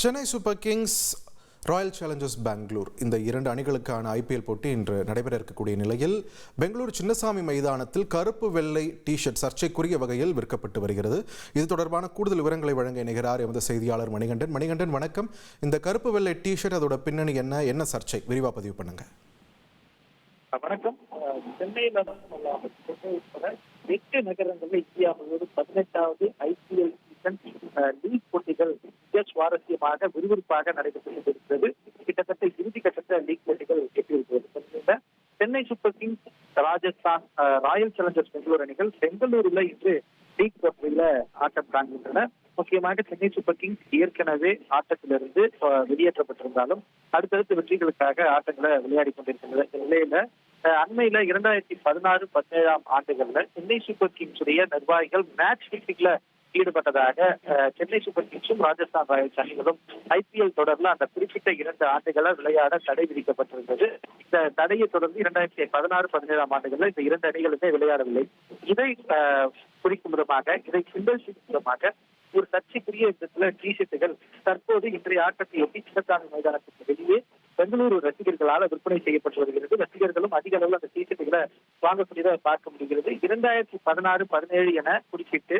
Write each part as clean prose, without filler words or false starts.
Chennai super kings, royal Challengers Bangalore இந்த இரண்டு அணிகளுக்கான IPL போட்டி இன்று நடைபெற இருக்கக்கூடிய நிலையில் பெங்களூர் சின்னசாமி மைதானத்தில் கருப்பு வெள்ளை டி-ஷர்ட் சர்ச்சைக்குரிய வகையில் விற்கப்பட்டு வருகிறது. இது தொடர்பான கூடுதல் விவரங்களை வழங்க இணைகிறார் எமது செய்தியாளர் மணிகண்டன். மணிகண்டன், வணக்கம். இந்த கருப்பு வெள்ளை டி-ஷர்ட், அதோட பின்னணி என்ன சர்ச்சை, விரிவா பதிவு பண்ணுங்க. வணக்கம். சென்னையில் 8 நகரங்களில் இந்தியா முழுவதும் 18வது ஐபிஎல் சீசன் லீக் போட்டிகள் மிக சுவாரஸ்யமாக விறுவிறுப்பாக நடைபெற்று கொண்டிருக்கிறது. கிட்டத்தட்ட இறுதி கட்டத்த லீக் போட்டிகள் எட்டியிருக்கிறது. Chennai super Kings, Rajasthan Royal Challengers Bangalore அணிகள் பெங்களூருல இன்று லீக் போட்டியில ஆட்டம் காண்கின்றன. முக்கியமாக சென்னை சூப்பர் கிங்ஸ் ஏற்கனவே ஆட்டத்திலிருந்து வெளியேற்றப்பட்டிருந்தாலும் அடுத்தடுத்த வெற்றிகளுக்காக ஆட்டங்களை விளையாடி கொண்டிருக்கின்றன. இந்த நிலையில அண்மையில 2016-17 ஆண்டுகள்ல சென்னை சூப்பர் கிங்ஸ் உடைய நிர்வாகிகள் மேட்ச் பிக்னிக்ல ஈடுபட்டதாக சென்னை சூப்பர் கிங்ஸும் ராஜஸ்தான் ராயல்ஸ் அணிகளும் ஐபிஎல் தொடர்ல அந்த குறிப்பிட்ட 2 ஆண்டுகளை விளையாட தடை விதிக்கப்பட்டிருந்தது. இந்த தடையை தொடர்ந்து 2016-17 ஆண்டுகள்ல இந்த 2 அணிகளுமே விளையாடவில்லை. இதை குறிக்கும் விதமாக, இதை சிம்பல் செய்யும் விதமாக ஒரு சர்ச்சைக்குரிய விதத்துல டி-ஷர்ட்டுகள் தற்போது இன்றைய ஆட்டத்தையொட்டி சின்னசாமி மைதானத்துக்கு வெளியே பெங்களூரு ரசிகர்களால் விற்பனை செய்யப்பட்டு வருகிறது. ரசிகர்களும் அதிக அளவில் அந்த டி-ஷர்ட்டுகளை வாங்கக்கூடியதை பார்க்க முடிகிறது. 2016-17 என குறிப்பிட்டு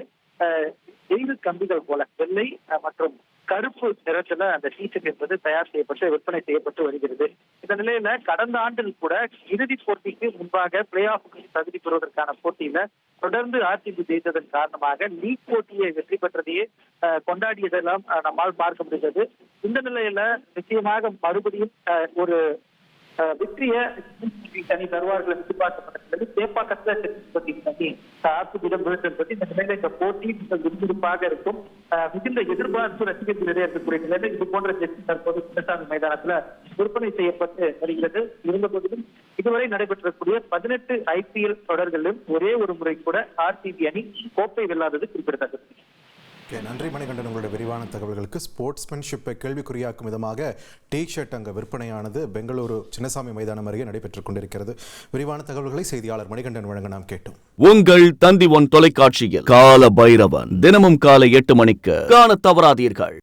வெயில் கம்பிகள் போல வெள்ளை மற்றும் கருப்பு நிறத்துல அந்த டி-ஷர்ட் என்பது தயார் செய்யப்பட்டு விற்பனை செய்யப்பட்டு வருகிறது. இந்த நிலையில கடந்த ஆண்டில் கூட இறுதிப் போட்டிக்கு முன்பாக பிளே ஆஃப் தகுதி பெறுவதற்கான போட்டியில தொடர்ந்து ஆர்சிபி ஜெயித்ததன் காரணமாக லீக் போட்டியை வெற்றி பெற்றதையே கொண்டாடியதெல்லாம் நம்மால் பார்க்க முடிந்தது. இந்த நிலையில நிச்சயமாக மறுபடியும் ஒரு வெற்றியை அணி தருவார்கள் எதிர்பார்க்கப்பட்டது. சேப்பாக்கத்தில் ஆர்சிபியிடம் விழுந்தது. இந்த நிலையில இந்த போட்டி விறுவிறுப்பாக இருக்கும். மிகுந்த எதிர்பார்ப்பு ரசிகர்களிடையே இருக்கக்கூடிய நிலையில இது போன்ற ஜெர்சி தற்போது சின்னசாமி மைதானத்துல விற்பனை செய்யப்பட்டு வருகிறது. இருந்த போதிலும் இதுவரை நடைபெற்றக்கூடிய 18 ஐபிஎல் தொடர்களிலும் ஒரே ஒரு முறை கூட ஆர்சிபி அணி கோப்பை வெல்லாதது குறிப்பிடத்தக்கது. நன்றி மணிகண்டன், உங்களுடைய விரிவான தகவல்களுக்கு. ஸ்போர்ட்ஸ்மேன்ஷிப்பை கேள்விக்குறியாக்கும் விதமாக டி-ஷர்ட் அங்கு விற்பனையானது பெங்களூரு சின்னசாமி மைதானம் அருகே நடைபெற்றுக் கொண்டிருக்கிறது. விரிவான தகவல்களை செய்தியாளர் மணிகண்டன் வழங்க நாம் கேட்டோம். உங்கள் தந்தி ஒன் தொலைக்காட்சியில் கால பைரவன் தினமும் காலை 8 மணிக்கு காண தவறாதீர்கள்.